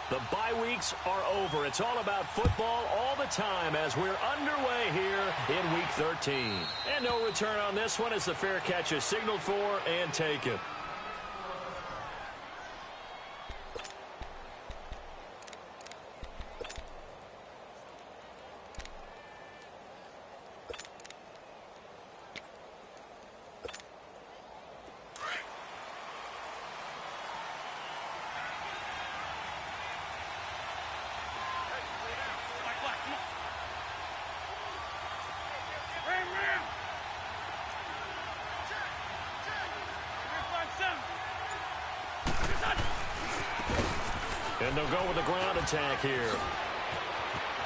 The bye weeks are over. It's all about football all the time as we're underway here in Week 13. And no return on this one as the fair catch is signaled for and taken. And they'll go with the ground attack here.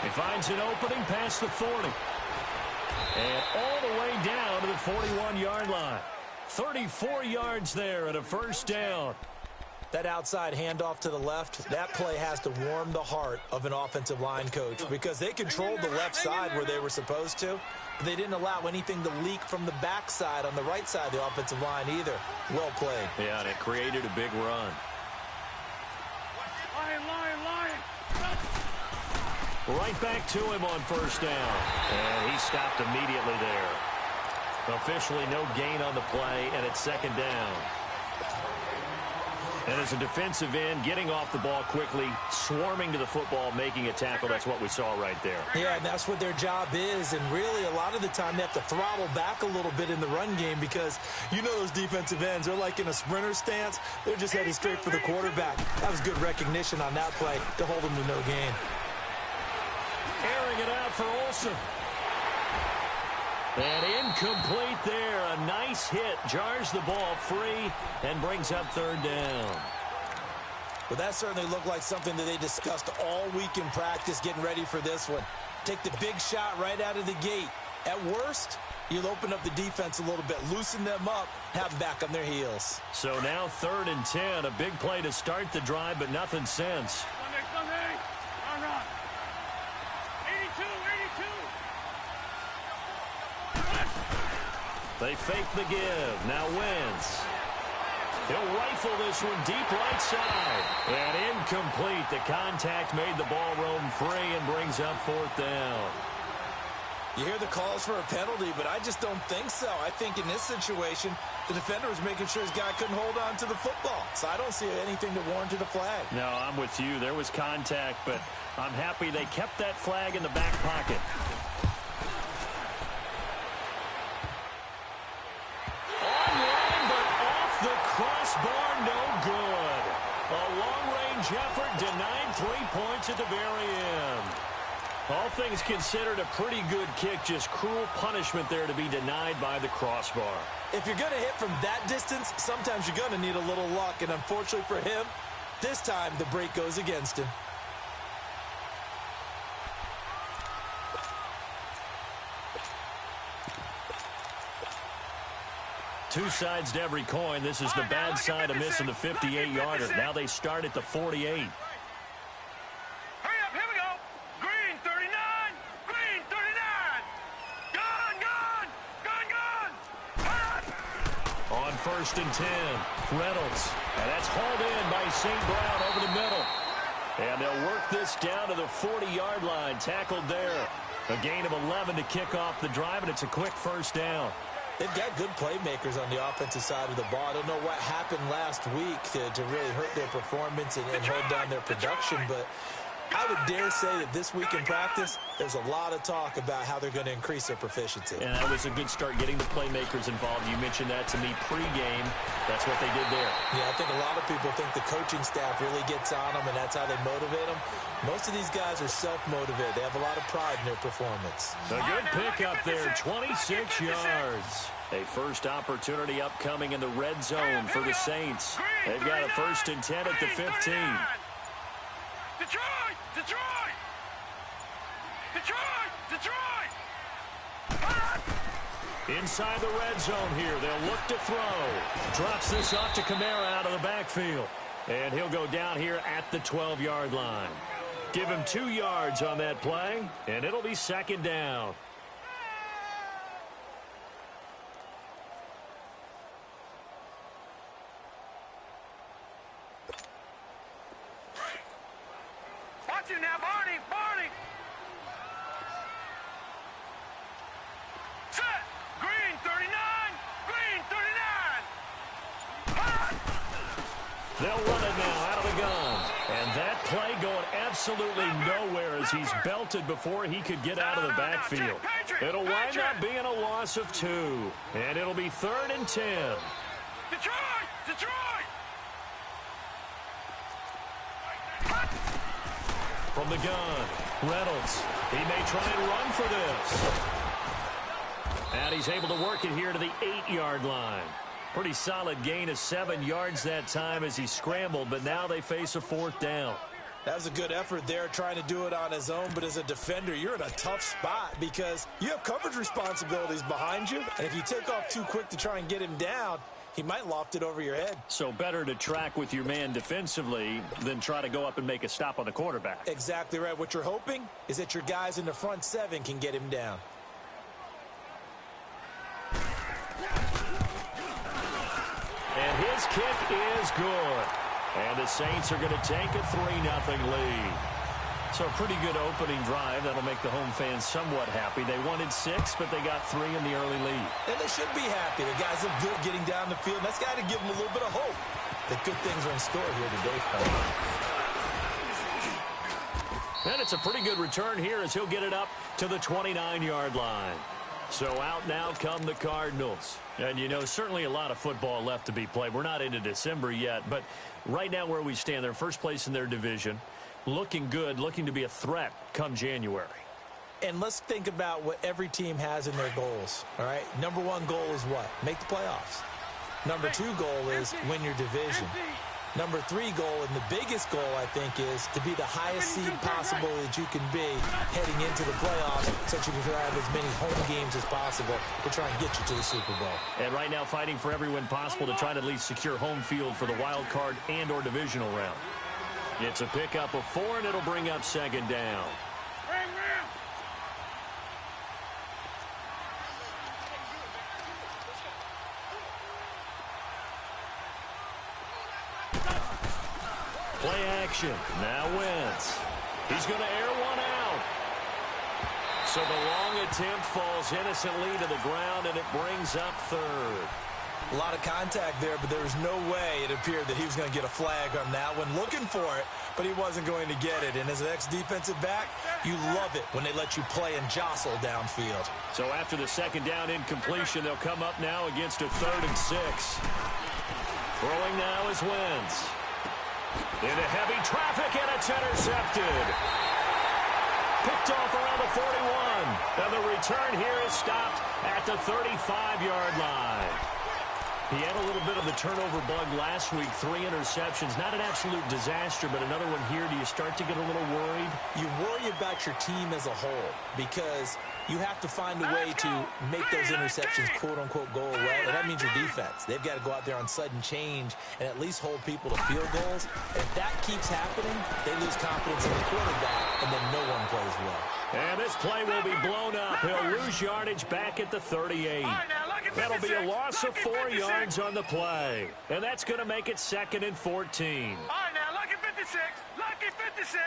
He finds an opening past the 40. And all the way down to the 41-yard line. 34 yards there and a first down. That outside handoff to the left, that play has to warm the heart of an offensive line coach because they controlled the left side where they were supposed to, but they didn't allow anything to leak from the backside on the right side of the offensive line either. Well played. Yeah, and it created a big run. Right back to him on first down. And he stopped immediately there. Officially no gain on the play, and it's second down. And as a defensive end, getting off the ball quickly, swarming to the football, making a tackle, that's what we saw right there. Yeah, and that's what their job is. And really, a lot of the time, they have to throttle back a little bit in the run game because you know those defensive ends, they're like in a sprinter stance. They're just heading straight for the quarterback. That was good recognition on that play to hold them to no gain. Airing it out for Olsen. And incomplete there. A nice hit. Jars the ball free and brings up third down. Well, that certainly looked like something that they discussed all week in practice getting ready for this one. Take the big shot right out of the gate. At worst, you'll open up the defense a little bit, loosen them up, have them back on their heels. So now 3rd and 10. A big play to start the drive, but nothing since. They fake the give. Now Wentz. He'll rifle this one deep right side. And incomplete. The contact made the ball roam free and brings up 4th down. You hear the calls for a penalty, but I just don't think so. I think in this situation, the defender was making sure his guy couldn't hold on to the football. So I don't see anything to warrant a flag. No, I'm with you. There was contact, but I'm happy they kept that flag in the back pocket. Crossbar, no good. A long-range effort denied 3 points at the very end. All things considered, a pretty good kick. Just cruel punishment there to be denied by the crossbar. If you're going to hit from that distance, sometimes you're going to need a little luck. And unfortunately for him, this time the break goes against him. Two sides to every coin. This is the bad side of missing the 58-yarder. Now they start at the 48. Hurry up, here we go. Green 39, green 39. Gun. On 1st and 10, Reynolds. And that's hauled in by St. Brown over the middle. And they'll work this down to the 40-yard line. Tackled there. A gain of 11 to kick off the drive, and it's a quick first down. They've got good playmakers on the offensive side of the ball. I don't know what happened last week to really hurt their performance and hold down their production, but I would dare say that this week in practice, there's a lot of talk about how they're going to increase their proficiency. And that was a good start getting the playmakers involved. You mentioned that to me pregame. That's what they did there. Yeah, I think a lot of people think the coaching staff really gets on them, and that's how they motivate them. Most of these guys are self-motivated. They have a lot of pride in their performance. A good pickup there, 26 yards. A first opportunity upcoming in the red zone for the Saints. They've got a 1st and 10 at the 15. Detroit! Detroit! Detroit! Detroit! Inside the red zone here. They'll look to throw. Drops this off to Kamara out of the backfield. And he'll go down here at the 12-yard line. Give him 2 yards on that play, and it'll be second down. got you now, Barney. Barney. Set. Green 39. Green 39. They'll run it now out of the gun. And that play going absolutely nowhere as he's belted before he could get out of the backfield. It'll wind up being a loss of 2. And it'll be 3rd and 10. Detroit! Detroit! From the gun, Reynolds. He may try and run for this. And he's able to work it here to the 8-yard line. Pretty solid gain of 7 yards that time as he scrambled, but now they face a 4th down. That was a good effort there, trying to do it on his own, but as a defender, you're in a tough spot because you have coverage responsibilities behind you, and if you take off too quick to try and get him down, he might loft it over your head. So better to track with your man defensively than try to go up and make a stop on the quarterback. Exactly right. What you're hoping is that your guys in the front 7 can get him down. And his kick is good. And the Saints are going to take a 3-0 lead. So a pretty good opening drive. That'll make the home fans somewhat happy. They wanted 6, but they got 3 in the early lead. And they should be happy. The guys look good getting down the field. That's got to give them a little bit of hope that good things are in store here today, fellas. And it's a pretty good return here as he'll get it up to the 29-yard line. So out now come the Cardinals. And, you know, certainly a lot of football left to be played. We're not into December yet, but right now where we stand, they're first place in their division. Looking good, looking to be a threat come January. And let's think about what every team has in their goals, all right? Number 1 goal is what? Make the playoffs. Number 2 goal is win your division. Number 3 goal, and the biggest goal, I think, is to be the highest seed possible that you can be heading into the playoffs so that you can have as many home games as possible to try and get you to the Super Bowl. And right now fighting for every win possible to try to at least secure home field for the wild card and or divisional round. It's a pickup of 4, and it'll bring up 2nd down. Play action. Now Wentz. He's going to air one out. So the long attempt falls innocently to the ground, and it brings up 3rd. A lot of contact there, but there was no way it appeared that he was going to get a flag on that one. Looking for it, but he wasn't going to get it. And as an ex-defensive back, you love it when they let you play and jostle downfield. So after the 2nd down incompletion, they'll come up now against a 3rd and 6. Throwing now is Wentz. Into heavy traffic, and it's intercepted. Picked off around the 41. And the return here is stopped at the 35-yard line. He had a little bit of the turnover bug last week, 3 interceptions. Not an absolute disaster, but another one here. Do you start to get a little worried? You worry about your team as a whole because you have to find a way to make those interceptions, quote-unquote, go away. And that means your defense. They've got to go out there on sudden change and at least hold people to field goals. And if that keeps happening, they lose confidence in the quarterback, and then no one plays well. And this play will be blown up. He'll lose yardage back at the 38. That'll be a loss of 4 yards on the play. And that's going to make it 2nd and 14. All right, now, lucky 56. Lucky 56.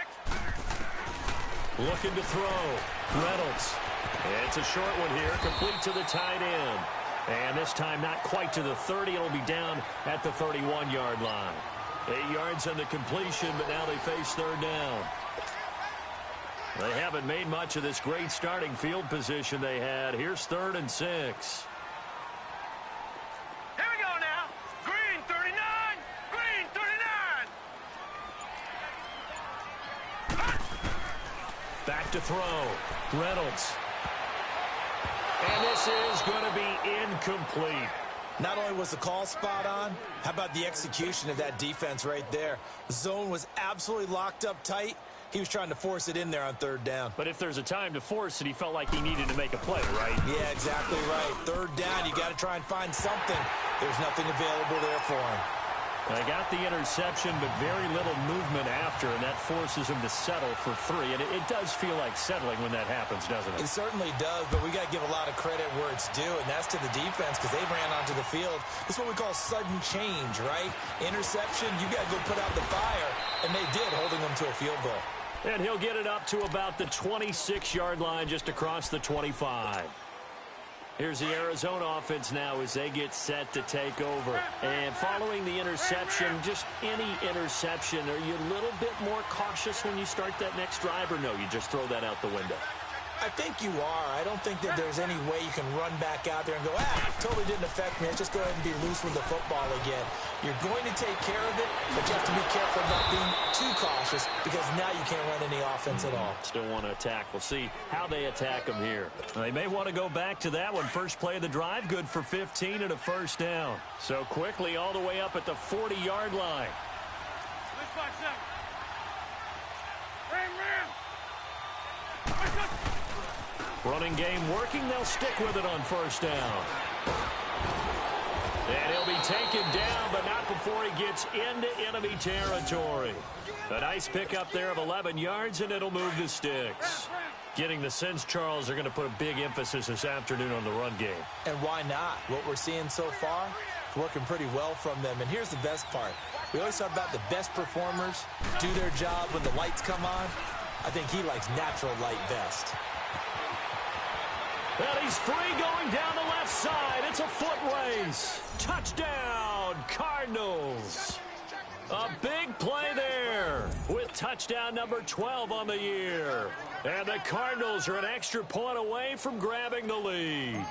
Looking to throw. Reynolds. It's a short one here, complete to the tight end. And this time not quite to the 30. It'll be down at the 31-yard line. 8 yards on the completion, but now they face 3rd down. They haven't made much of this great starting field position they had. Here's 3rd and 6. Here we go now. Green 39. Green 39. Back to throw. Reynolds. And this is going to be incomplete. Not only was the call spot on, how about the execution of that defense right there? The zone was absolutely locked up tight. He was trying to force it in there on 3rd down. But if there's a time to force it, he felt like he needed to make a play, right? Yeah, exactly right. 3rd down, you got to try and find something. There's nothing available there for him. They got the interception, but very little movement after, and that forces him to settle for 3. And it does feel like settling when that happens, doesn't it? It certainly does, but we got to give a lot of credit where it's due, and that's to the defense because they ran onto the field. This is what we call sudden change, right? Interception, you got to go put out the fire, and they did, holding them to a field goal. And he'll get it up to about the 26-yard line just across the 25. Here's the Arizona offense now as they get set to take over. And following the interception, just any interception, are you a little bit more cautious when you start that next drive, or no, you just throw that out the window? I think you are. I don't think that there's any way you can run back out there and go, totally didn't affect me. Let's just go ahead and be loose with the football again. You're going to take care of it, but you have to be careful about being too cautious because now you can't run any offense at all. Still want to attack. We'll see how they attack them here. They may want to go back to that one. First play of the drive, good for 15 and a first down. So quickly all the way up at the 40-yard line. Running game working. They'll stick with it on first down. And he'll be taken down, but not before he gets into enemy territory. A nice pickup there of 11 yards, and it'll move the sticks. Getting the sense, Charles, are going to put a big emphasis this afternoon on the run game. And why not? What we're seeing so far, working pretty well from them. And here's the best part. We always talk about the best performers do their job when the lights come on. I think he likes natural light best. And he's free going down the left side. It's a foot race. Touchdown, Cardinals. A big play there with touchdown number 12 on the year. And the Cardinals are an extra point away from grabbing the lead.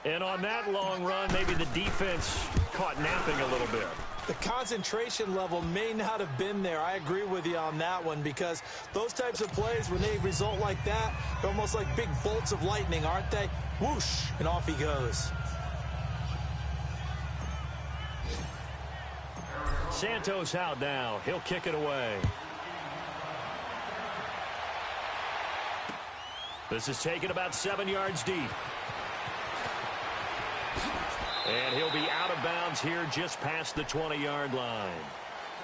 And on that long run, maybe the defense caught napping a little bit. The concentration level may not have been there. I agree with you on that one because those types of plays, when they result like that, they're almost like big bolts of lightning, aren't they? Whoosh, and off he goes. Santos out now. He'll kick it away. This is taken about 7 yards deep. And he'll be out of bounds here just past the 20-yard line.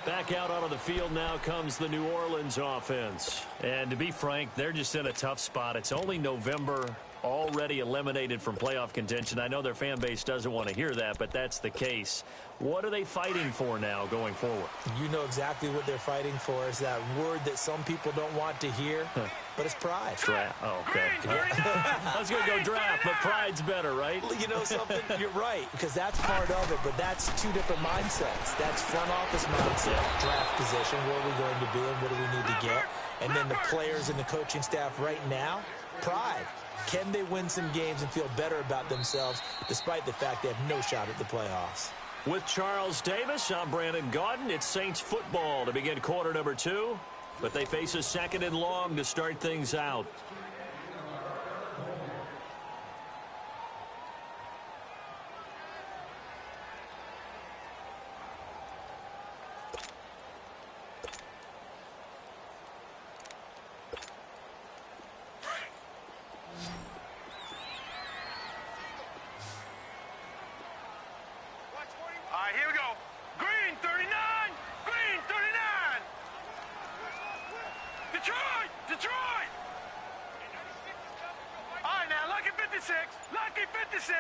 Back out onto the field now comes the New Orleans offense. And to be frank, they're just in a tough spot. It's only November, already eliminated from playoff contention. I know their fan base doesn't want to hear that, but that's the case. What are they fighting for now going forward? You know exactly what they're fighting for. Is that word that some people don't want to hear, but it's pride. Draft. Oh, okay. I was going to go draft, but pride's better, right? You know something? You're right, because that's part of it, but that's two different mindsets. That's front office mindset, draft position, where are we going to be and what do we need to get? And then the players and the coaching staff right now, pride. Can they win some games and feel better about themselves despite the fact they have no shot at the playoffs? With Charles Davis, I'm Brandon Gaudin. It's Saints football to begin quarter number 2, but they face a second and long to start things out. Here we go. Green 39. Green 39. Detroit. Detroit. All right, now, lucky 56. Lucky 56.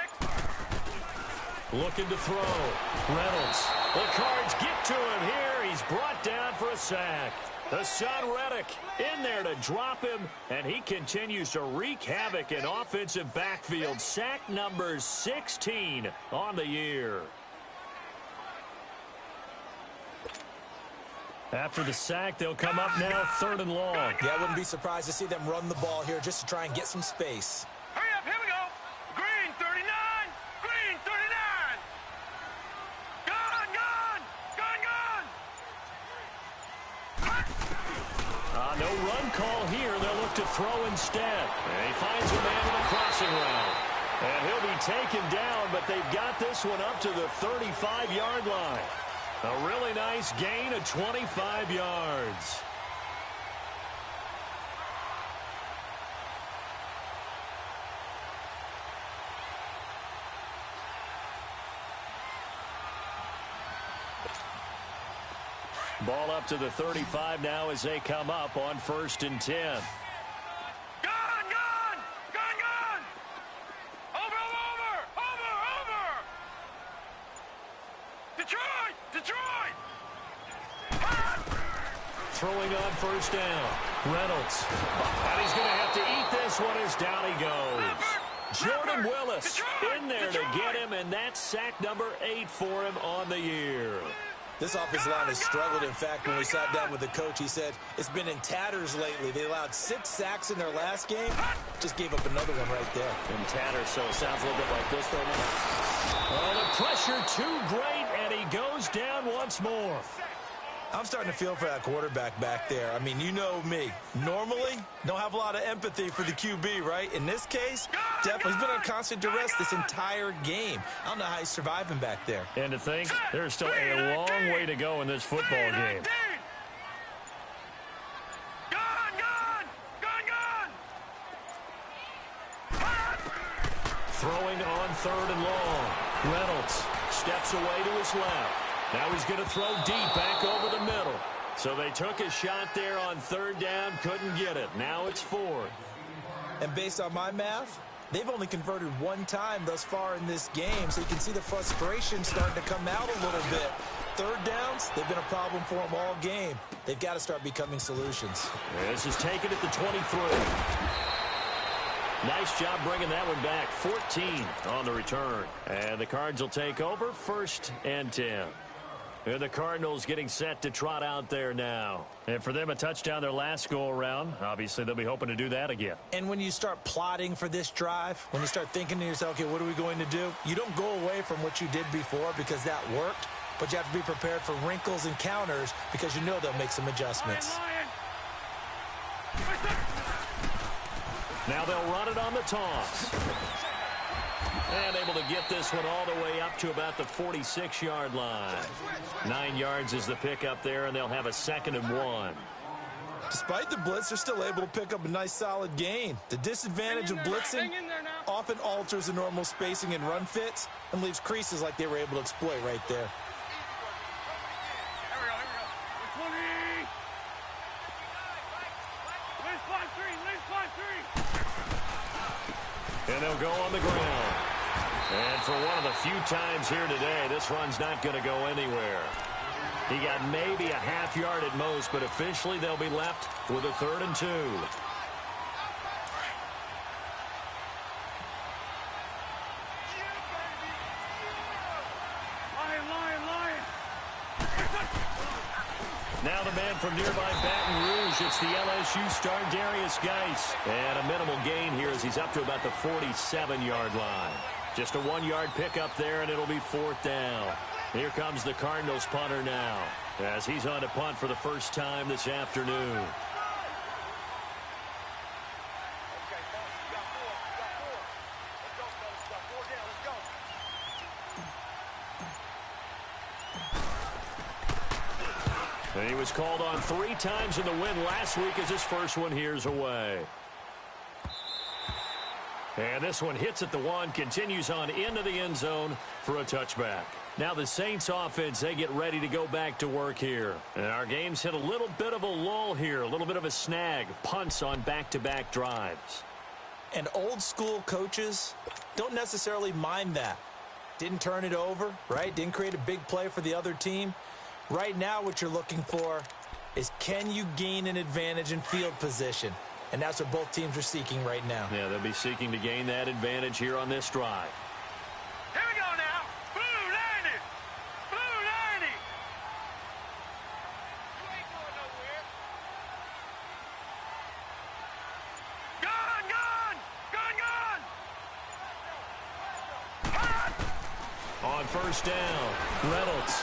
Looking to throw. Reynolds. The Cards get to him here. He's brought down for a sack. The son Reddick in there to drop him, and he continues to wreak havoc in offensive backfield. Sack number 16 on the year. After the sack, they'll come up now 3rd and long. Yeah, I wouldn't be surprised to see them run the ball here just to try and get some space. Hurry up, here we go. Green 39. Green 39. Gone, gone. Gone, gone. No run call here. They'll look to throw instead. And he finds a man in the crossing route. And he'll be taken down, but they've got this one up to the 35-yard line. A really nice gain of 25 yards. Ball up to the 35 now as they come up on 1st and 10. Gone, gone. Gone, gone. Over. Detroit. Detroit. throwing on first down. Reynolds. And he's going to have to eat this one as down he goes. Jordan Willis in there to get him, and that's sack number 8 for him on the year. This offensive line has struggled. In fact, when we sat down with the coach, he said it's been in tatters lately. They allowed 6 sacks in their last game. Just gave up another one right there. In tatters, so it sounds a little bit like this right now. Oh, the pressure too great, and he goes down once more. I'm starting to feel for that quarterback back there. I mean, you know me. Normally, don't have a lot of empathy for the QB, right? In this case, definitely he's been on constant duress this entire game. I don't know how he's surviving back there. And to think, there's still a long way to go in this football game. Throwing on 3rd and long. Reynolds steps away to his left. Now he's going to throw deep back over the middle. So they took a shot there on 3rd down, couldn't get it. Now it's 4th. And based on my math, they've only converted 1 time thus far in this game, so you can see the frustration starting to come out a little bit. 3rd downs, they've been a problem for them all game. They've got to start becoming solutions. This is taken at the 23. Nice job bringing that one back. 14 on the return. And the Cards will take over 1st and 10. And the Cardinals getting set to trot out there now. And for them, a touchdown their last go-around. Obviously, they'll be hoping to do that again. And when you start plotting for this drive, when you start thinking to yourself, okay, what are we going to do? You don't go away from what you did before because that worked, but you have to be prepared for wrinkles and counters because you know they'll make some adjustments. Now they'll run it on the toss. And able to get this one all the way up to about the 46-yard line. 9 yards is the pickup there, and they'll have a 2nd and 1. Despite the blitz, they're still able to pick up a nice solid gain. The disadvantage of blitzing often alters the normal spacing and run fits and leaves creases like they were able to exploit right there. And they'll go on the ground. And for one of the few times here today, this run's not going to go anywhere. He got maybe a half yard at most, but officially they'll be left with a 3rd and 2. Now the man from nearby Baton Rouge, it's the LSU star Darius Geis. And a minimal gain here as he's up to about the 47-yard line. Just a 1-yard pickup there, and it'll be 4th down. Here comes the Cardinals punter now, as he's on to punt for the first time this afternoon. And he was called on 3 times in the win last week as his first one here's away. And this one hits at the 1, continues on into the end zone for a touchback. Now the Saints offense, they get ready to go back to work here. And our game's hit a little bit of a lull here, a little bit of a snag. Punts on back-to-back drives. And old school coaches don't necessarily mind that. Didn't turn it over, right? Didn't create a big play for the other team. Right now what you're looking for is can you gain an advantage in field position? And that's what both teams are seeking right now. Yeah, they'll be seeking to gain that advantage here on this drive. Here we go now. Blue 90. Blue 90. You ain't going nowhere. Gone. On first down, Reynolds.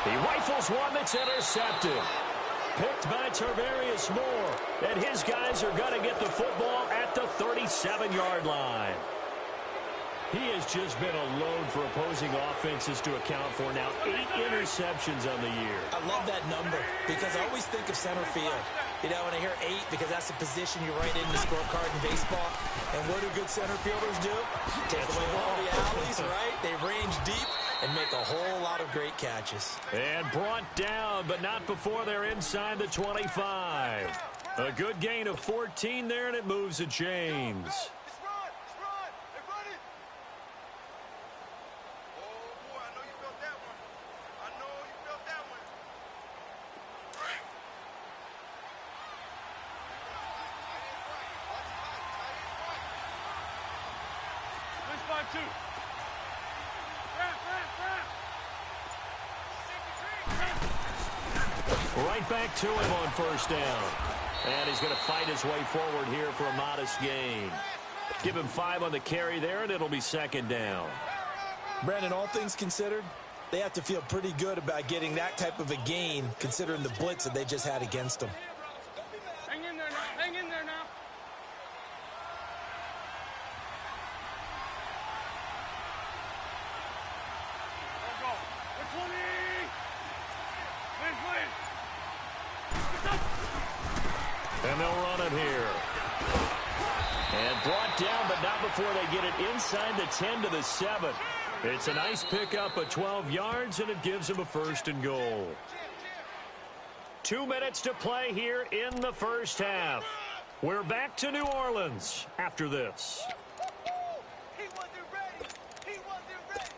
He rifles one that's intercepted. Picked by Tarvarius Moore. And his guys are going to get the football at the 37-yard line. He has just been a load for opposing offenses to account for now. 8 interceptions on the year. I love that number because I always think of center field. You know, when I hear 8, because that's the position you write in the scorecard in baseball. And what do good center fielders do? Take away all the alleys, right? They range deep and make a whole lot of great catches. And brought down, but not before they're inside the 25. A good gain of 14 there, and it moves the chains. two. Right back to him on first down. And he's going to fight his way forward here for a modest gain. Give him 5 on the carry there, and it'll be second down. Brandon, all things considered, they have to feel pretty good about getting that type of a gain, considering the blitz that they just had against them. Hang in there now. Hang in there now. Let's go. We're 20. Please. And they'll run it here. And brought down, but not before they get it inside the 10 to the 7. It's a nice pickup of 12 yards, and it gives them a first and goal. 2 minutes to play here in the first half. We're back to New Orleans after this. He wasn't ready. He wasn't ready.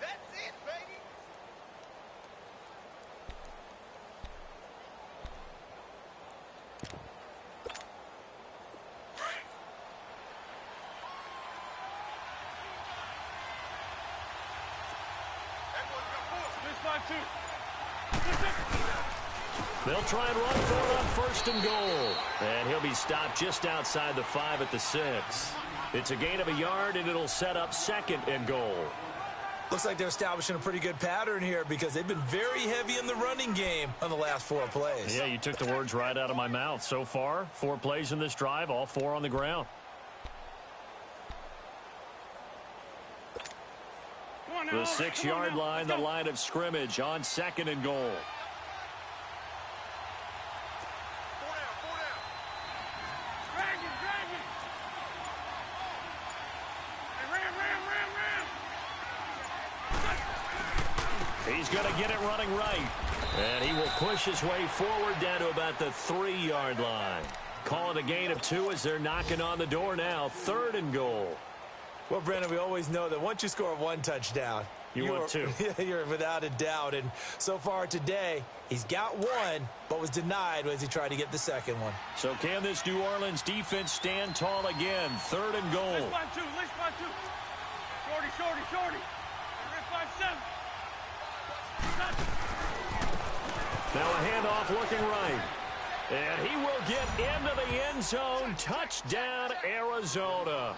That's it, baby. They'll try and run for it on first and goal. And he'll be stopped just outside the 5 at the 6. It's a gain of a yard, and it'll set up second and goal. Looks like they're establishing a pretty good pattern here because they've been very heavy in the running game on the last 4 plays. Yeah, you took the words right out of my mouth. So far, 4 plays in this drive, all 4 on the ground. The 6-yard line, the line of scrimmage on second and goal. He's going to get it running right. And he will push his way forward down to about the 3-yard line. Call it a gain of 2 as they're knocking on the door now. Third and goal. Well, Brandon, we always know that once you score 1 touchdown, want 2. You're without a doubt. And so far today, he's got 1, but was denied as he tried to get the second one. So can this New Orleans defense stand tall again? Third and goal. List by 2. Shorty. List by 7. Now a handoff looking right. And he will get into the end zone. Touchdown, Arizona.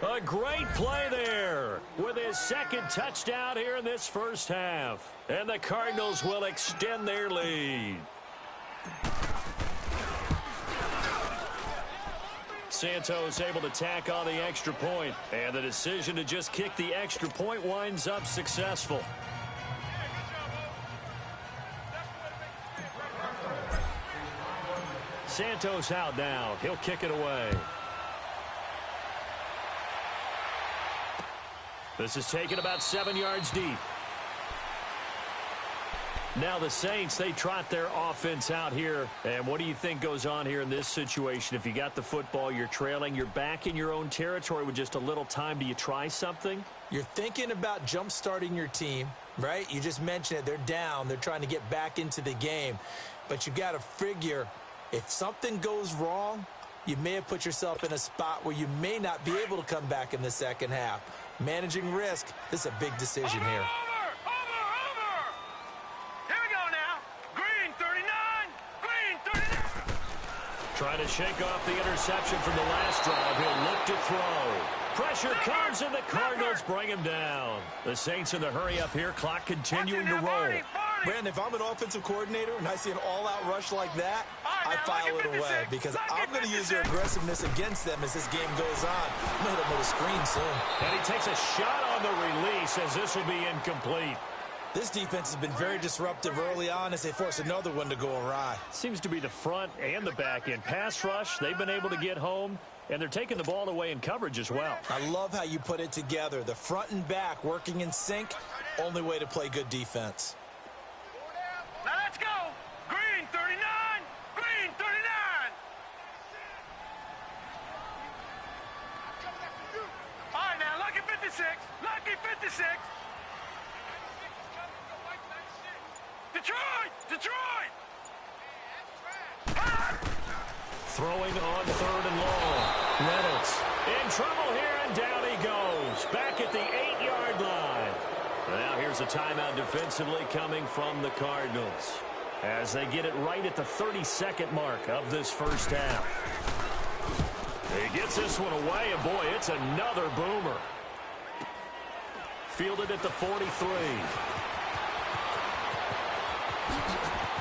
A great play there with his second touchdown here in this first half. And the Cardinals will extend their lead. Santos able to tack on the extra point. And the decision to just kick the extra point winds up successful. Santos out now. He'll kick it away. This is taken about 7 yards deep. Now the Saints, they trot their offense out here. And what do you think goes on here in this situation? If you got the football, you're trailing, you're back in your own territory with just a little time. Do you try something? You're thinking about jump-starting your team, right? You just mentioned it. They're down. They're trying to get back into the game. But you got to figure if something goes wrong, you may have put yourself in a spot where you may not be able to come back in the second half. Managing risk, this is a big decision here. Over! Here we go now. Green 39. Green 39. Trying to shake off the interception from the last drive. He'll look to throw. Pressure comes, and the Cardinals bring him down. The Saints in the hurry up here. Clock continuing to roll. Brandon, if I'm an offensive coordinator and I see an all-out rush like that, I file it away because I'm going to use their aggressiveness against them as this game goes on. I'm going to hit them with a screen soon. And he takes a shot on the release as this will be incomplete. This defense has been very disruptive early on as they force another one to go awry. Seems to be the front and the back end. Pass rush, they've been able to get home, and they're taking the ball away in coverage as well. I love how you put it together. The front and back working in sync, only way to play good defense. Now let's go. Green 39. Green 39. All right, now, lucky 56. Lucky 56. Detroit! Throwing on third and long. Reynolds In trouble here, and down he goes. Back at the 8-yard line. Now here's a timeout defensively coming from the Cardinals, as they get it right at the 32nd mark of this first half. He gets this one away, and boy, it's another boomer. Fielded at the 43.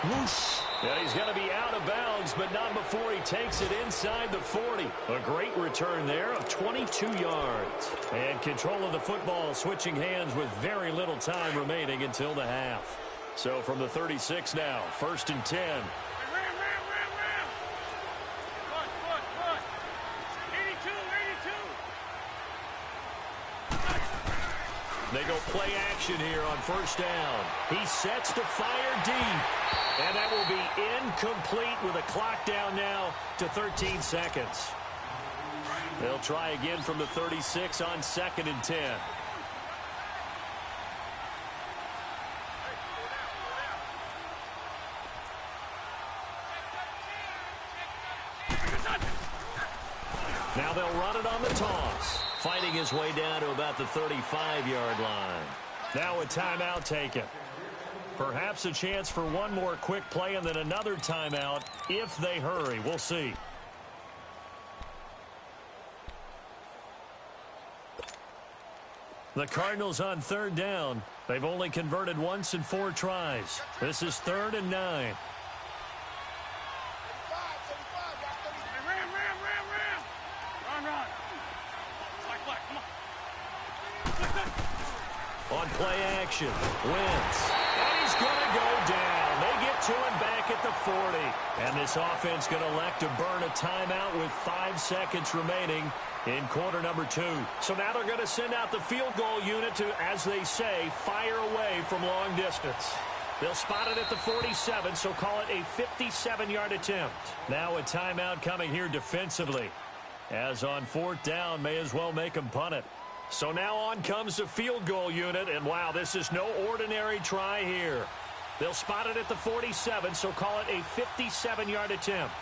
Whoosh. Yeah, he's going to be out of bounds, but not before he takes it inside the 40. A great return there of 22 yards. And control of the football switching hands with very little time remaining until the half. So from the 36 now, 1st and 10. Ram. Good. 82. They go play action here on 1st down. He sets to fire deep. And that will be incomplete with a clock down now to 13 seconds. They'll try again from the 36 on 2nd and 10. Now they'll run it on the toss. Fighting his way down to about the 35-yard line. Now a timeout taken. Perhaps a chance for one more quick play and then another timeout if they hurry. We'll see. The Cardinals on 3rd down. They've only converted once in 4 tries. This is 3rd and 9. On play action, Wentz. And he's going to go down. They get to him back at the 40. And this offense going to elect to burn a timeout with 5 seconds remaining in quarter number 2. So now they're going to send out the field goal unit to, as they say, fire away from long distance. They'll spot it at the 47, so call it a 57-yard attempt. Now a timeout coming here defensively. As on 4th down, may as well make them punt it. So now on comes the field goal unit, and wow, this is no ordinary try here. They'll spot it at the 47, so call it a 57-yard attempt.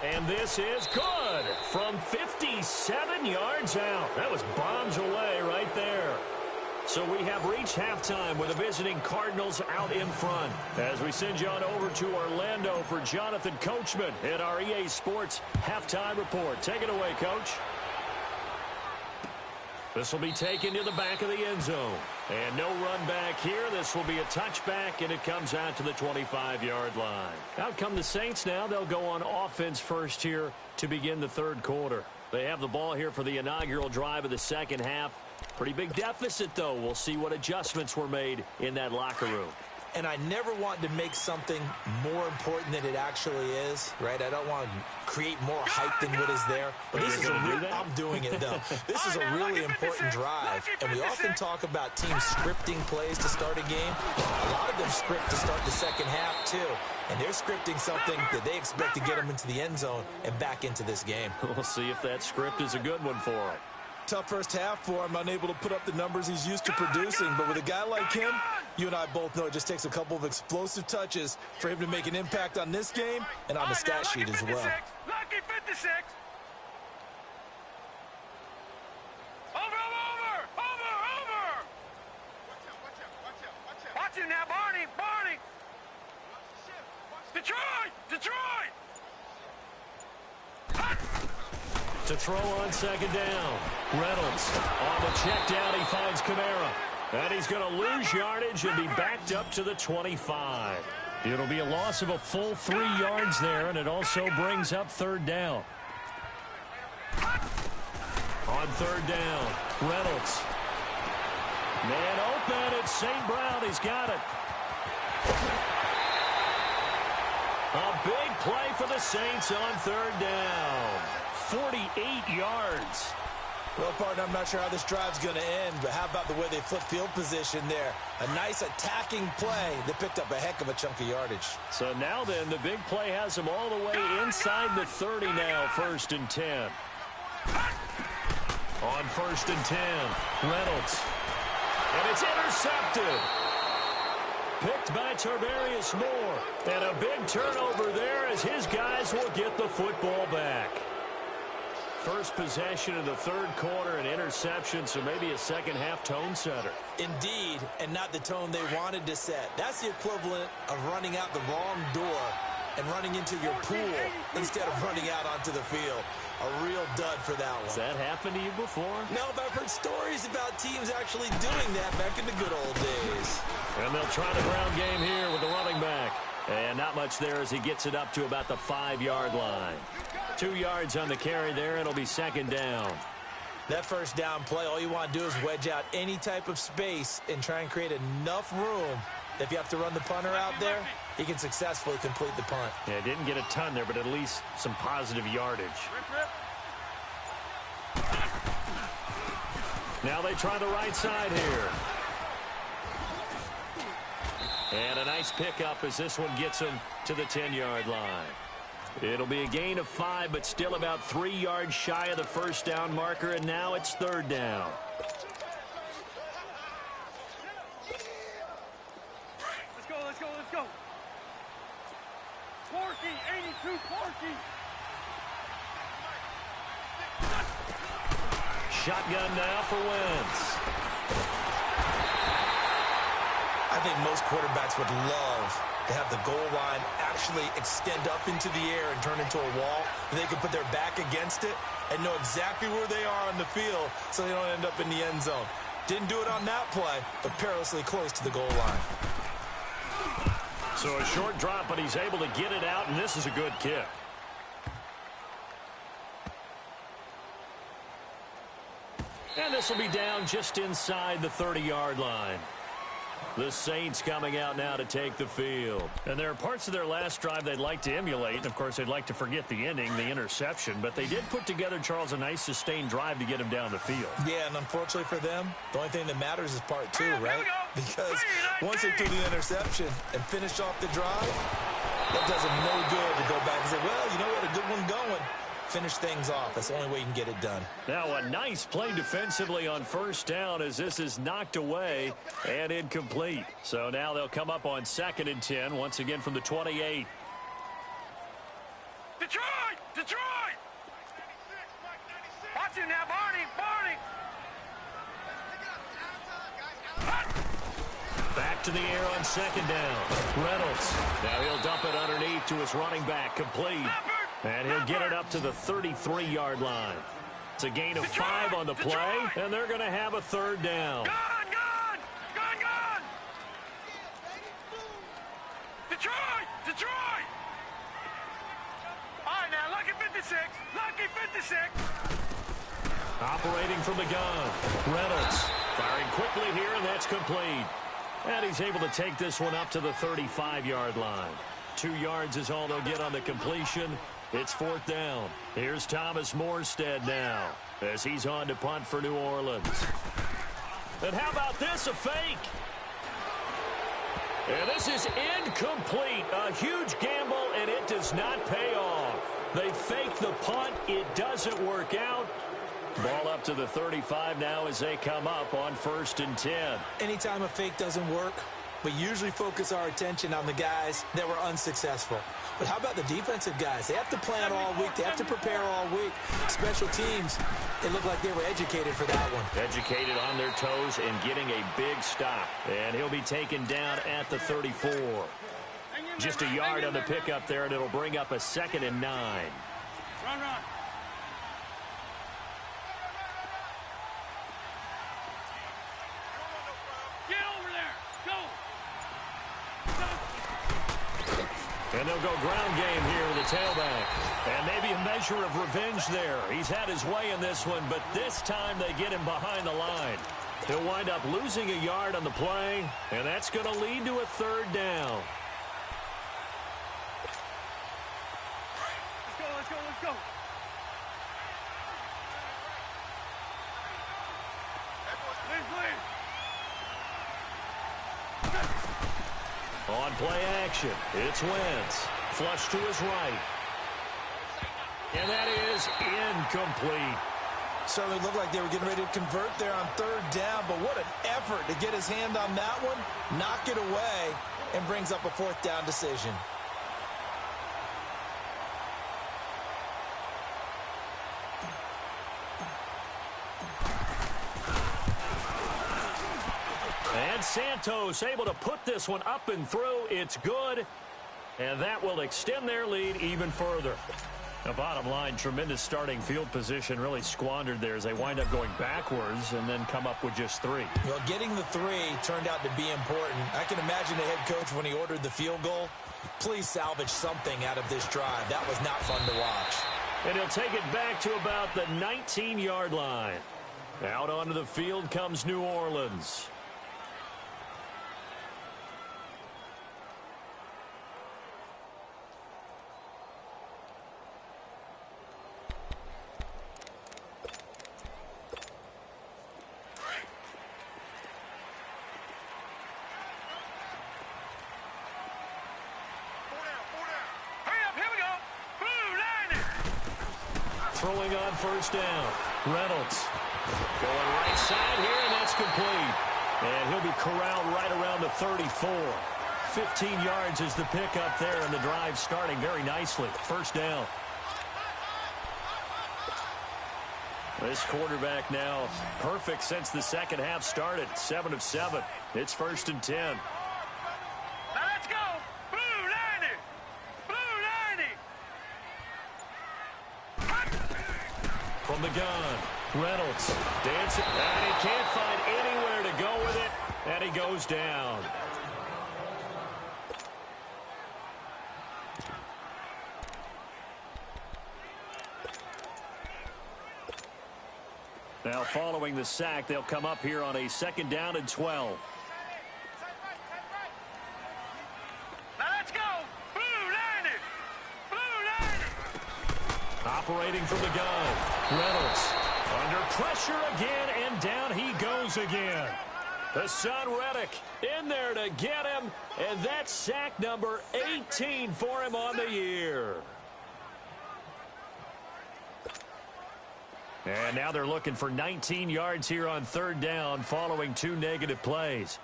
And this is good from 57 yards out. That was bombs away right there. So we have reached halftime with the visiting Cardinals out in front. As we send you on over to Orlando for Jonathan Coachman at our EA Sports Halftime Report. Take it away, Coach. This will be taken to the back of the end zone. And no run back here. This will be a touchback, and it comes out to the 25-yard line. Out come the Saints now. They'll go on offense first here to begin the 3rd quarter. They have the ball here for the inaugural drive of the 2nd half. Pretty big deficit, though. We'll see what adjustments were made in that locker room. And I never want to make something more important than it actually is, right? I don't want to create more hype than what is there. But this is I'm doing it, though. This is a really important drive. And we often talk about teams scripting plays to start a game. A lot of them script to start the 2nd half, too. And they're scripting something that they expect to get them into the end zone and back into this game. We'll see if that script is a good one for them. Tough first half for him, unable to put up the numbers he's used to producing. But with a guy like him, you and I both know it just takes a couple of explosive touches for him to make an impact on this game and on the stat sheet as well. Lucky 56. Over. Watch him now, Barney. Detroit. To throw on 2nd down. Reynolds on the check down. He finds Kamara. And he's going to lose yardage and be backed up to the 25. It'll be a loss of a full 3 yards there, and it also brings up 3rd down. On 3rd down, Reynolds. Man open, it's St. Brown. He's got it. A big play for the Saints on 3rd down. 48 yards. Well, partner, I'm not sure how this drive's going to end, but how about the way they flip field position there? A nice attacking play that picked up a heck of a chunk of yardage. So now then, the big play has them all the way inside the 30 now, 1st and 10. On 1st and 10, Reynolds. And it's intercepted. Picked by Tarvarius Moore. And a big turnover there as his guys will get the football back. First possession of the third quarter, an interception, so maybe a second-half tone setter. Indeed, and not the tone they wanted to set. That's the equivalent of running out the wrong door and running into your pool instead of running out onto the field. A real dud for that one. Has that happened to you before? No, but I've heard stories about teams actually doing that back in the good old days. And they'll try the ground game here with the running back. And not much there as he gets it up to about the 5-yard line. 2 yards on the carry there. It'll be second down. That first down play, all you want to do is wedge out any type of space and try and create enough room. If you have to run the punter out there, he can successfully complete the punt. Yeah, didn't get a ton there, but at least some positive yardage. Now they try the right side here. And a nice pickup as this one gets him to the 10-yard line. It'll be a gain of 5, but still about 3 yards shy of the first down marker, and now it's third down. Let's go, let's go, let's go. Porky, 82, Porky. Shotgun now for Wentz. I think most quarterbacks would love to have the goal line actually extend up into the air and turn into a wall. And they can put their back against it and know exactly where they are on the field so they don't end up in the end zone. Didn't do it on that play, but perilously close to the goal line. So a short drop, but he's able to get it out, and this is a good kick. And this will be down just inside the 30-yard line. The Saints coming out now to take the field. And there are parts of their last drive they'd like to emulate. And, of course, they'd like to forget the ending, the interception. But they did put together, Charles, a nice sustained drive to get him down the field. Yeah, and unfortunately for them, the only thing that matters is part 2, right? Because once they threw the interception and finished off the drive, that does them no good to go back and say, well, you know what, a good one going. Finish things off. That's the only way you can get it done. Now a nice play defensively on first down as this is knocked away and incomplete. So now they'll come up on 2nd and 10 once again from the 28. Detroit! Detroit! Watch him now, Barney! Barney! Back to the air on 2nd down. Reynolds. Now he'll dump it underneath to his running back, complete. And he'll get it up to the 33-yard line. It's a gain of 5 on the play, and they're going to have a third down. Gone! Gone! Gone! Gone! Detroit! Detroit! All right, now, lucky 56. Lucky 56. Operating from the gun. Reynolds firing quickly here, and that's complete. And he's able to take this one up to the 35-yard line. 2 yards is all they'll get on the completion. It's 4th down. Here's Thomas Morstead now as he's on to punt for New Orleans. And how about this, a fake? And this is incomplete. A huge gamble, and it does not pay off. They fake the punt. It doesn't work out. Ball up to the 35 now as they come up on 1st and 10. Anytime a fake doesn't work, we usually focus our attention on the guys that were unsuccessful. But how about the defensive guys? They have to plan all week. They have to prepare all week. Special teams, it looked like they were educated for that one. Educated on their toes and getting a big stop. And he'll be taken down at the 34. Just a yard on the pickup there, and it'll bring up a 2nd and 9. Run, run. Get over there. Go. And they'll go ground game here with the tailback. And maybe a measure of revenge there. He's had his way in this one, but this time they get him behind the line. He'll wind up losing a yard on the play, and that's going to lead to a third down. Let's go, let's go, let's go. On play action, it's Wentz. Flush to his right. And that is incomplete. Certainly looked like they were getting ready to convert there on third down, but what an effort to get his hand on that one, knock it away, and brings up a fourth down decision. And Santos able to put this one up and through. It's good. And that will extend their lead even further. The bottom line, tremendous starting field position, really squandered there as they wind up going backwards and then come up with just 3. Well, getting the 3 turned out to be important. I can imagine the head coach when he ordered the field goal. Please salvage something out of this drive. That was not fun to watch. And he'll take it back to about the 19-yard line. Out onto the field comes New Orleans. Throwing on first down. Reynolds going right side here, and that's complete. And he'll be corralled right around the 34. 15 yards is the pickup there, and the drive starting very nicely. First down. This quarterback now perfect since the second half started. 7 of 7. It's 1st and 10. From the gun, Reynolds dancing, and he can't find anywhere to go with it, and he goes down. Now following the sack, they'll come up here on a 2nd down and 12. Operating from the gun. Reynolds under pressure again, and down he goes again. Hassan Reddick in there to get him, and that's sack number 18 for him on the year. And now they're looking for 19 yards here on 3rd down following 2 negative plays.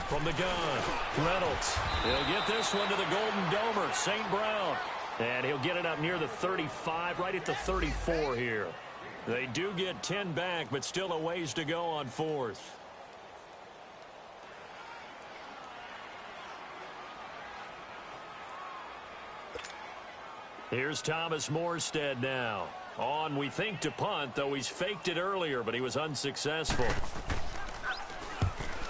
From the gun, Reynolds. He'll get this one to the Golden Domer, St. Brown. And he'll get it up near the 35, right at the 34 here. They do get 10 back, but still a ways to go on 4th. Here's Thomas Morstead now. On, we think, to punt, though he's faked it earlier, but he was unsuccessful.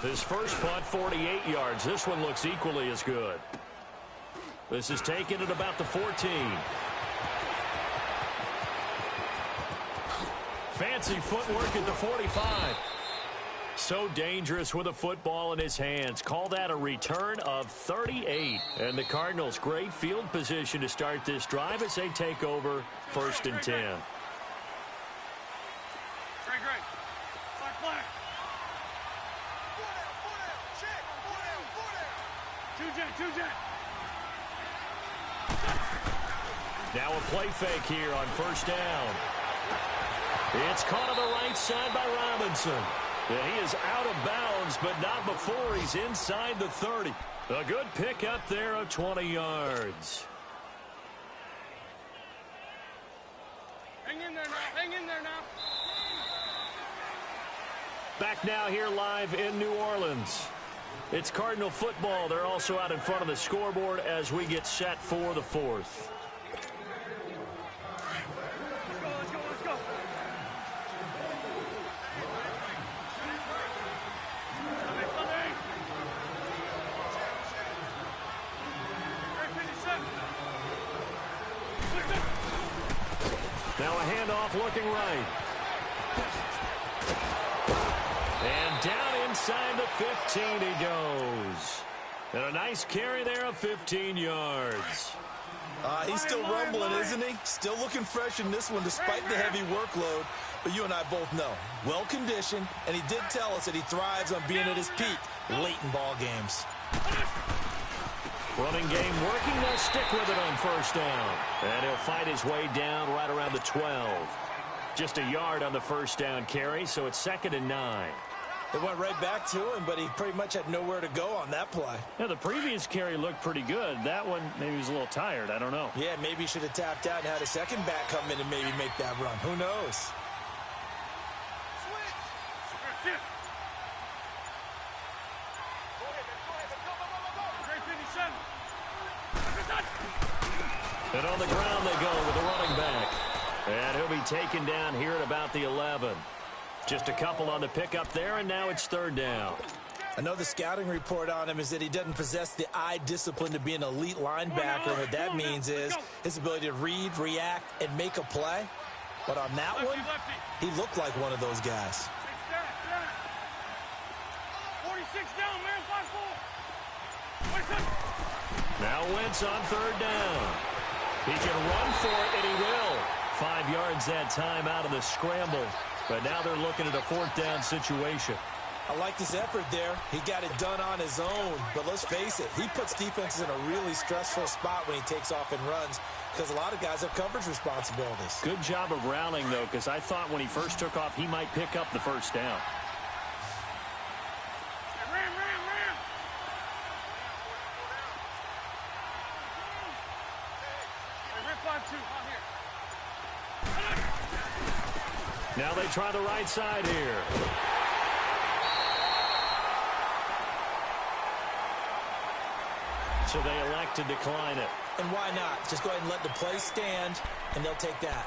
His first punt, 48 yards. This one looks equally as good. This is taken at about the 14. Fancy footwork at the 45. So dangerous with a football in his hands. Call that a return of 38. And the Cardinals, great field position to start this drive as they take over 1st and 10. Now a play fake here on 1st down. It's caught on the right side by Robinson. And he is out of bounds, but not before he's inside the 30. A good pickup there of 20 yards. Hang in there now. Hang in there now. Back now here live in New Orleans. It's Cardinal football. They're also out in front of the scoreboard as we get set for the 4th. Let's go. Now a handoff looking right. And down inside the 15 he goes. And a nice carry there of 15 yards. He's still rumbling, isn't he? Still looking fresh in this one despite the heavy workload. But you and I both know, well-conditioned, and he did tell us that he thrives on being at his peak late in ball games. Running game working. They'll stick with it on first down. And he'll fight his way down right around the 12. Just a yard on the first down carry, so it's 2nd and 9. It went right back to him, but he pretty much had nowhere to go on that play. Yeah, the previous carry looked pretty good. That one, maybe he was a little tired. I don't know. Yeah, maybe he should have tapped out and had a second back come in and maybe make that run. Who knows? And on the ground they go with the running back. And he'll be taken down here at about the 11. Just a couple on the pickup there, and now it's 3rd down. I know the scouting report on him is that he doesn't possess the eye discipline to be an elite linebacker. And what that means is his ability to read, react, and make a play. But on that one, he looked like one of those guys. 46 down, man. 5-4. Now Wentz on 3rd down. He can run for it, and he will. 5 yards that time out of the scramble. But now they're looking at a 4th down situation. I liked his effort there. He got it done on his own. But let's face it, he puts defenses in a really stressful spot when he takes off and runs because a lot of guys have coverage responsibilities. Good job of rallying, though, because I thought when he first took off, he might pick up the first down. Now they try the right side here. So they elect to decline it. And why not? Just go ahead and let the play stand, and they'll take that.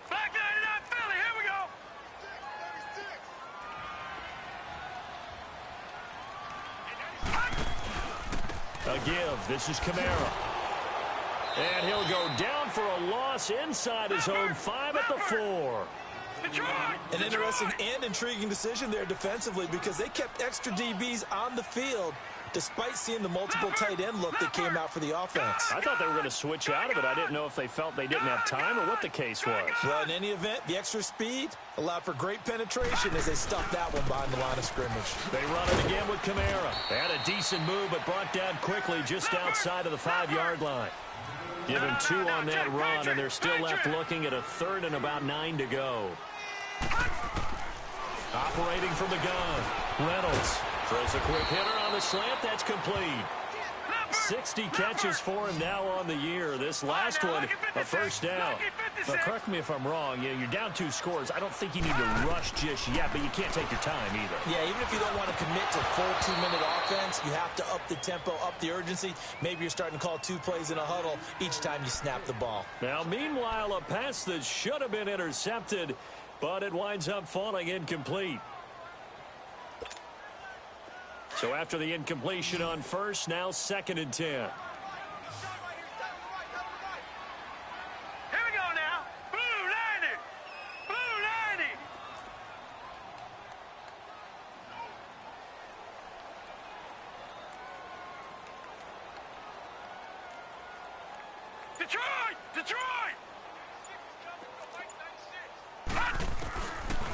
Back 99 Philly, here we go. A give. This is Kamara. And he'll go down for a loss inside his own 5 at the 4. An interesting and intriguing decision there defensively because they kept extra DBs on the field despite seeing the multiple tight end look that came out for the offense. I thought they were going to switch out of it. I didn't know if they felt they didn't have time or what the case was. Well, in any event, the extra speed allowed for great penetration as they stuffed that one behind the line of scrimmage. They run it again with Kamara. Had a decent move, but brought down quickly just outside of the 5-yard line. Give him 2 on that run, and they're still left looking at a 3rd and about 9 to go. Operating from the gun, Reynolds throws a quick hitter on the slant. That's complete. 60 catches for him now on the year. This last one, a first down. Now, correct me if I'm wrong. You're down 2 scores. I don't think you need to rush just yet, but you can't take your time either. Yeah, even if you don't want to commit to full 2-minute offense, you have to up the tempo, up the urgency. Maybe you're starting to call 2 plays in a huddle each time you snap the ball. Now, meanwhile, a pass that should have been intercepted, but it winds up falling incomplete. So after the incompletion on first, now 2nd and 10. Here we go now. Blue 90. Blue 90. Detroit! Detroit!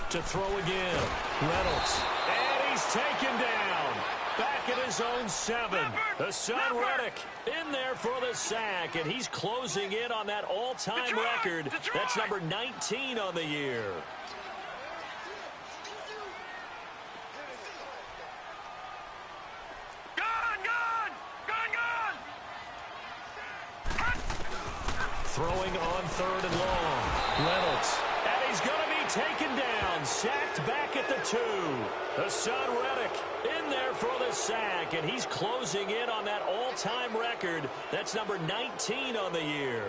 To throw again, Reynolds. And he's taken down. Back at his own 7. Hassan Reddick in there for the sack, and he's closing in on that all-time record. That's number 19 on the year. Throwing on 3rd and long. Reynolds. And he's going to be taken down. Sacked back at the 2. Hassan Reddick in there for the sack. And he's closing in on that all-time record. That's number 19 on the year.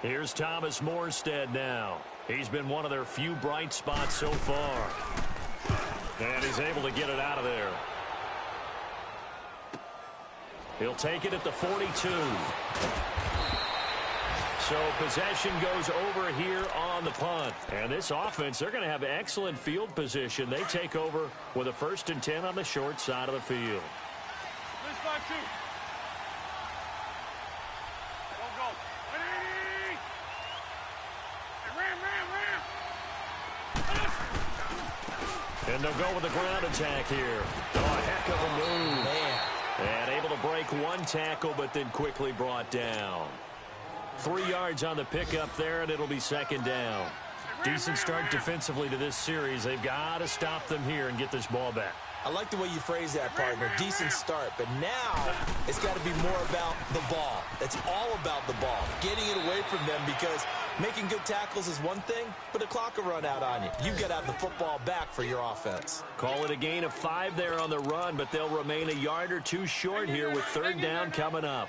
Here's Thomas Morstead now. He's been one of their few bright spots so far. And he's able to get it out of there. He'll take it at the 42. So possession goes over here on the punt. And this offense, they're going to have excellent field position. They take over with a 1st and 10 on the short side of the field. Let's go, two. Go. Ready? Ram. And they'll go with the ground attack here. Oh, a heck of a move. Man. And able to break one tackle, but then quickly brought down. 3 yards on the pickup there, and it'll be 2nd down. Decent start defensively to this series. They've got to stop them here and get this ball back. I like the way you phrase that, partner. Decent start. But now it's got to be more about the ball. It's all about the ball. Getting it away from them, because making good tackles is one thing, but the clock will run out on you. You've got to have the football back for your offense. Call it a gain of 5 there on the run, but they'll remain a yard or 2 short here with 3rd down coming up.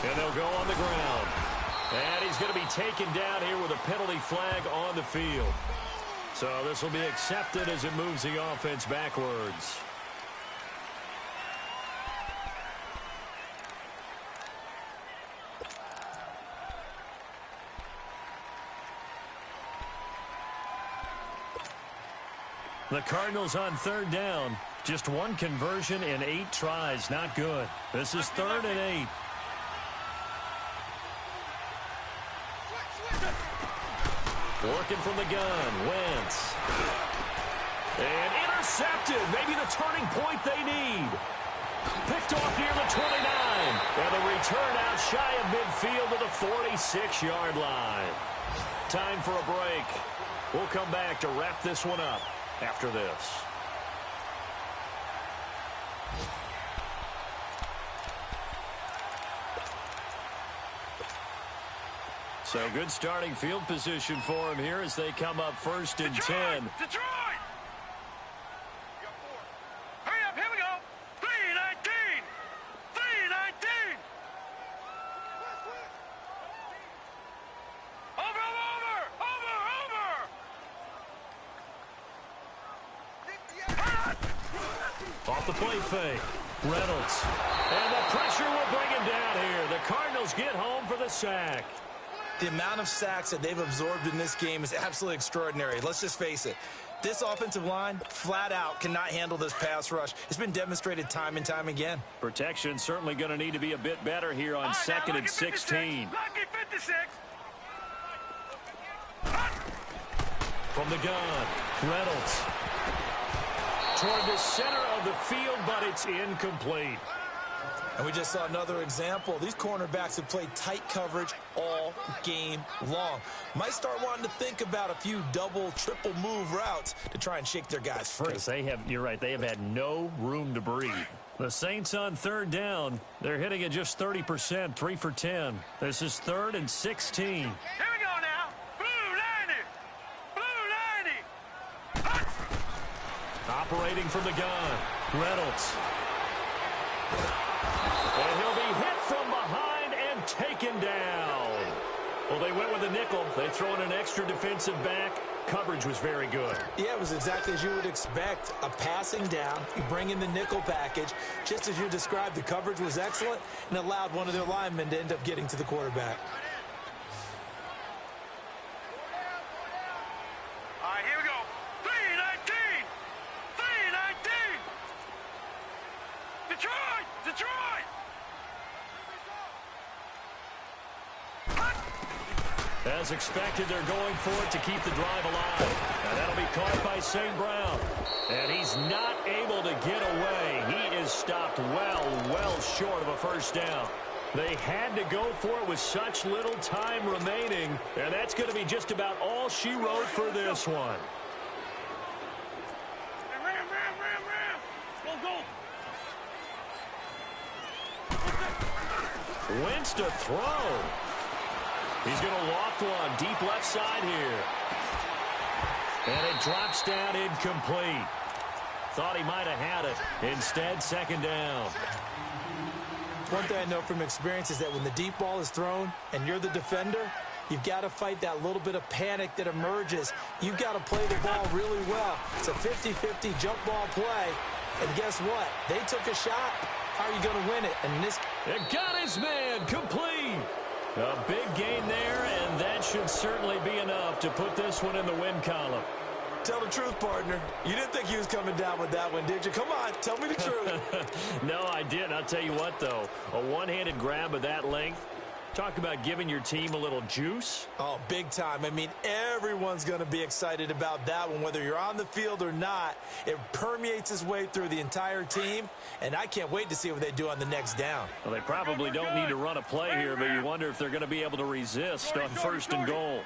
And they'll go on the ground. And he's going to be taken down here with a penalty flag on the field. So this will be accepted as it moves the offense backwards. The Cardinals on 3rd down. Just 1 conversion in 8 tries. Not good. This is 3rd and 8. Working from the gun, Wentz. And intercepted. Maybe the turning point they need. Picked off near the 29. And the return out shy of midfield to the 46-yard line. Time for a break. We'll come back to wrap this one up after this. So good starting field position for him here as they come up 1st and 10. Detroit! Hurry up, here we go. 3-19. 3-19. Over. Off the play fake. Reynolds. And the pressure will bring him down here. The Cardinals get home for the sack. The amount of sacks that they've absorbed in this game is absolutely extraordinary. Let's just face it. This offensive line, flat out, cannot handle this pass rush. It's been demonstrated time and time again. Protection certainly going to need to be a bit better here on 2nd and 16. Lucky 56. From the gun, Reynolds. Toward the center of the field, but it's incomplete. And we just saw another example. These cornerbacks have played tight coverage all game long. Might start wanting to think about a few double, triple move routes to try and shake their guys free. You're right, they have had no room to breathe. The Saints on 3rd down. They're hitting at just 30%, 3 for 10. This is 3rd and 16. Here we go now. Blue 90. Blue 90. Operating from the gun, Reynolds. And he'll be hit from behind and taken down. Well, they went with a nickel. They throw in an extra defensive back. Coverage was very good. Yeah, it was exactly as you would expect. A passing down, you bring in the nickel package. Just as you described, the coverage was excellent and allowed one of their linemen to end up getting to the quarterback. All right, here we go. 3-19. 3-19. Detroit. As expected, they're going for it to keep the drive alive. And that'll be caught by St. Brown. And he's not able to get away. He is stopped well short of a 1st down. They had to go for it with such little time remaining. And that's going to be just about all she wrote for this one. Ram. Go. Wentz to throw. He's going to loft one deep left side here. And it drops down incomplete. Thought he might have had it. Instead, second down. One thing I know from experience is that when the deep ball is thrown and you're the defender, you've got to fight that little bit of panic that emerges. You've got to play the ball really well. It's a 50-50 jump ball play. And guess what? They took a shot. How are you going to win it? And this... It got his man complete. A big gain there, and that should certainly be enough to put this one in the win column. Tell the truth, partner. You didn't think he was coming down with that one, did you? Come on, tell me the truth. No, I didn't. I'll tell you what, though. A one-handed grab of that length. Talk about giving your team a little juice. Oh, big time. I mean, everyone's going to be excited about that one, whether you're on the field or not. It permeates its way through the entire team, and I can't wait to see what they do on the next down. Well, they probably don't need to run a play here, but you wonder if they're going to be able to resist on first and goal.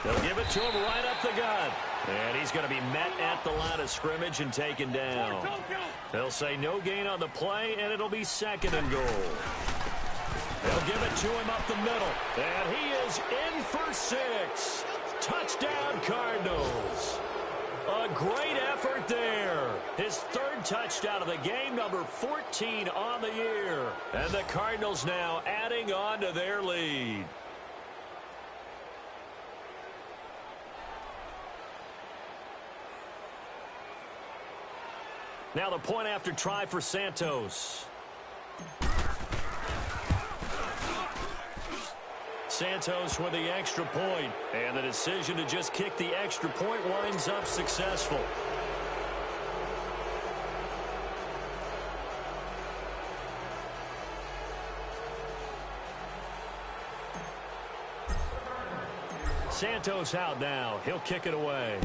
They'll give it to him right up the gut. And he's going to be met at the line of scrimmage and taken down. They'll say no gain on the play, and it'll be second and goal. They'll give it to him up the middle. And he is in for 6. Touchdown, Cardinals. A great effort there. His third touchdown of the game, number 14 on the year. And the Cardinals now adding on to their lead. Now the point after try for Santos. Santos with the extra point, and the decision to just kick the extra point winds up successful. Santos out now. He'll kick it away.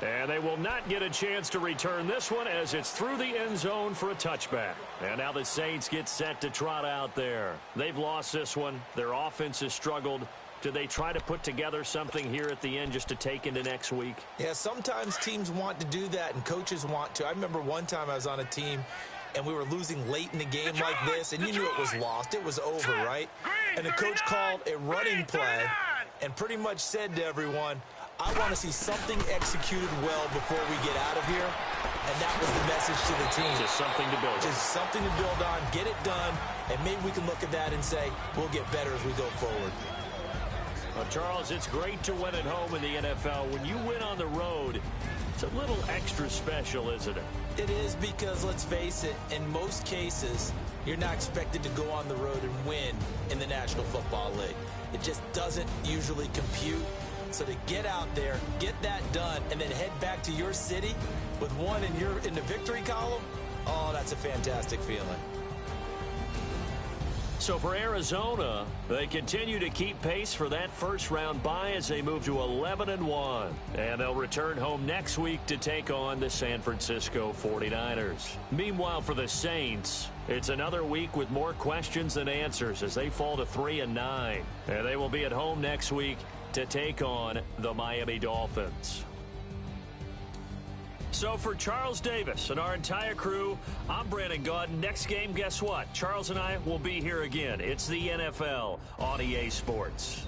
And they will not get a chance to return this one as it's through the end zone for a touchback. And now the Saints get set to trot out there. They've lost this one. Their offense has struggled. Do they try to put together something here at the end just to take into next week? Yeah, sometimes teams want to do that and coaches want to. I remember one time I was on a team and we were losing late in the game like this, and you knew it was lost. It was over, right? And the coach called a running play and pretty much said to everyone, I want to see something executed well before we get out of here. And that was the message to the team. Just something to build on. Just something to build on, get it done, and maybe we can look at that and say, we'll get better as we go forward. Well, Charles, it's great to win at home in the NFL. When you win on the road, it's a little extra special, isn't it? It is because, let's face it, in most cases, you're not expected to go on the road and win in the National Football League. It just doesn't usually compute. So to get out there, get that done, and then head back to your city with one in the victory column, oh, that's a fantastic feeling. So for Arizona, they continue to keep pace for that first-round bye as they move to 11-1. And they'll return home next week to take on the San Francisco 49ers. Meanwhile, for the Saints, it's another week with more questions than answers as they fall to 3-9. And they will be at home next week to take on the Miami Dolphins. So for Charles Davis and our entire crew, I'm Brandon Gaudin. Next game, guess what? Charles and I will be here again. It's the NFL on EA Sports.